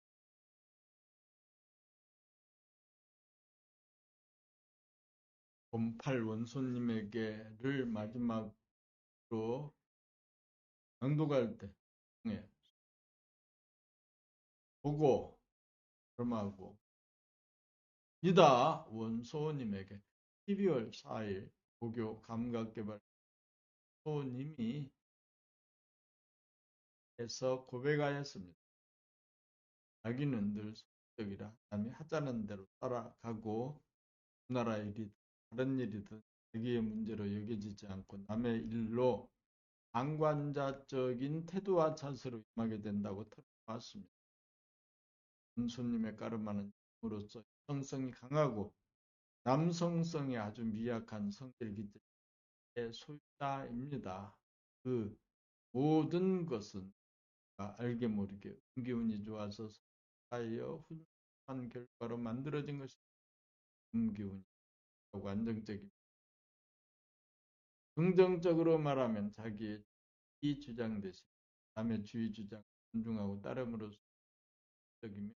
08 원소님에게를 마지막으로 낭독할 때 보고 그럼하고 이다 원소님에게 12월 4일 고교 감각개발 소님이 해서 고백하였습니다. 자기는 늘 소극적이라 남이 하자는 대로 따라가고 나라 일이든 다른 일이든 자기의 문제로 여겨지지 않고 남의 일로 방관자적인 태도와 자세로 임하게 된다고 털어놨습니다. 원소님의 까르마는 으로서 여성성이 강하고 남성성이 아주 미약한 성질 기질의 소유자입니다. 그 모든 것은 알게 모르게 음기운이 좋아서 하여 훌륭한 결과로 만들어진 것이 음기운이라고 안정적입니다. 긍정적으로 말하면 자기의 이 주장 대신 남의 주의 주장 존중하고 따름으로써 적이며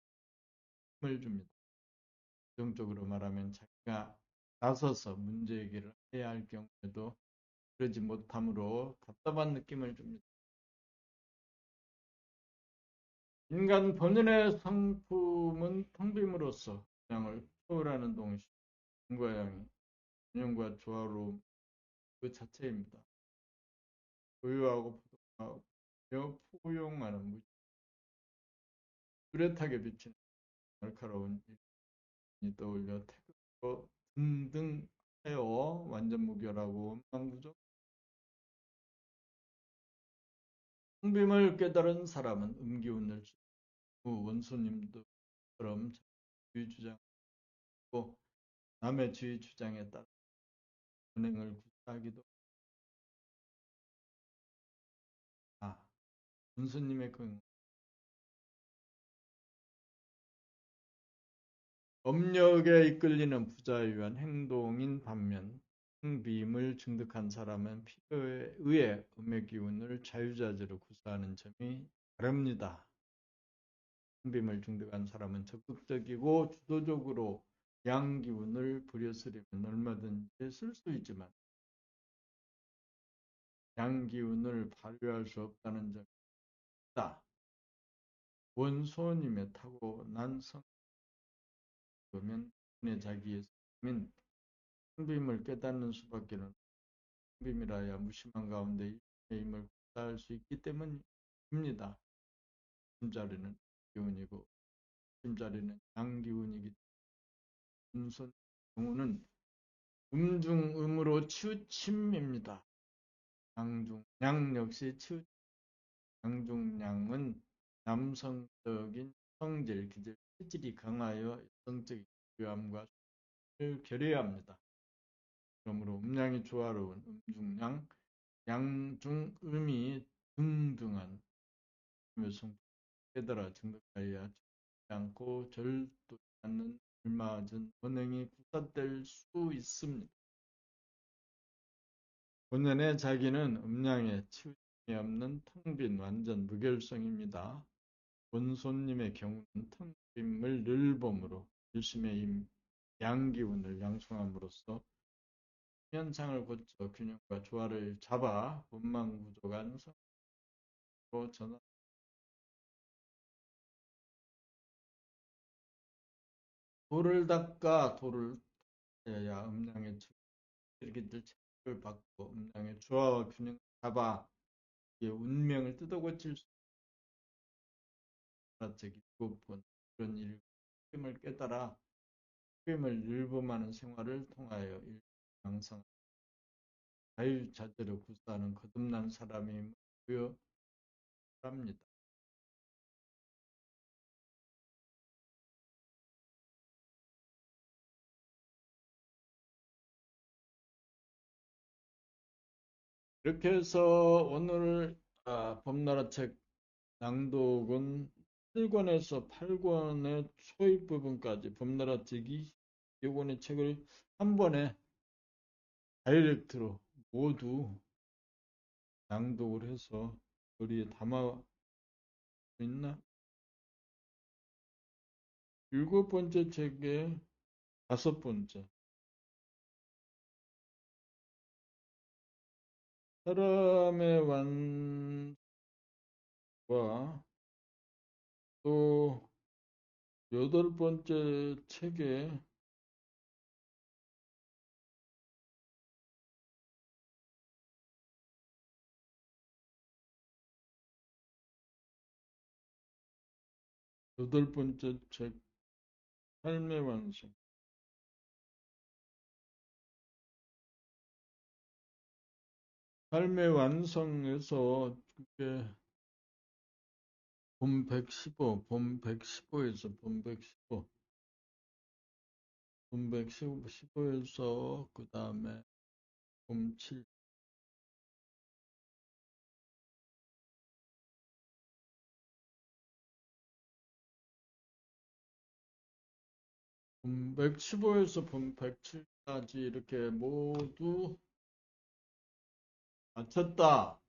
힘을 줍니다. 부정적으로 말하면 자기가 나서서 문제 해결을 해야 할 경우에도 그러지 못함으로 답답한 느낌을 줍니다. 인간 본연의 성품은 텅빔으로써 양을 초월하는 동시에 인과 양이 균형과 조화로움 그 자체입니다. 고유하고 포동하며 포용하는 뚜렷하게 비치는 날카로운 일이 떠올려 태극으로 등등 하여 완전 무결하고 원망부족 텅빔을 깨달은 사람은 음기운을 원수님들처럼 주의 주장하고 남의 주의 주장에 따라 은행을 구사하기도 원수님의 그 업력에 이끌리는 부자에 위한 행동인 반면 텅빔을 증득한 사람은 필요에 의해 음의 기운을 자유자재로 구사하는 점이 다릅니다. 텅빔을 증득한 사람은 적극적이고 주도적으로 양기운을 부려쓰려면 얼마든지 쓸 수 있지만 양기운을 발휘할 수 없다는 점이 있다. 원소님의 타고난 성격이면 자기의 성민 성빔을 깨닫는 수밖에는 성빔이라야 무심한 가운데 일의 힘을 구사할 수 있기 때문입니다. 힘자리는 기운이고 힘자리는 양기운이기 때문에 음손 경우는 음중음으로 치우침입니다. 양중양 역시 치우침. 양중양은 남성적인 성질, 기질, 체질이 강하여 여성적인 교함과 수를 결여야 합니다. 그러므로 음양이 조화로운 음중양, 양중음이 등등한 여성 깨달아 증득하여야 죽지 않고 절도 않는 얼마전 원행이 구사될 수 있습니다. 본연의 자기는 음양에 치우침이 없는 텅 빈 완전 무결성입니다. 본손님의 경우는 텅 빈을 늘봄으로 일심의 힘, 양기운을 양성함으로써 현상을 고쳐 균형과 조화를 잡아 원망구조가 안성으로 전환. 돌을 닦아 돌을 해야 음양의 이렇게들 체를 받고 음양의 조화와 균형을 잡아 운명을 뜯어고칠 수 있다. 즉 일곱 번 그런 일을 깨달아 힘을 늘봄하는 생활을 통하여 일양성 자유자재로 구사하는 거듭난 사람이 부여합니다. 이렇게 해서 오늘 범나라 책 낭독은 7권에서 8권의 초입 부분까지 범나라 책 20권의 책을 한 번에 다이렉트로 모두 낭독을 해서 우리에 담아 있나? 7번째 책의 5번째 사람의 완과 또 8번째 책의 삶의 완성. 삶의 완성에서 그게 봄 115, 봄 115에서 봄 115, 봄 115에서 그 다음에 봄 7, 봄 115에서 봄 107까지 이렇게 모두 마쳤다.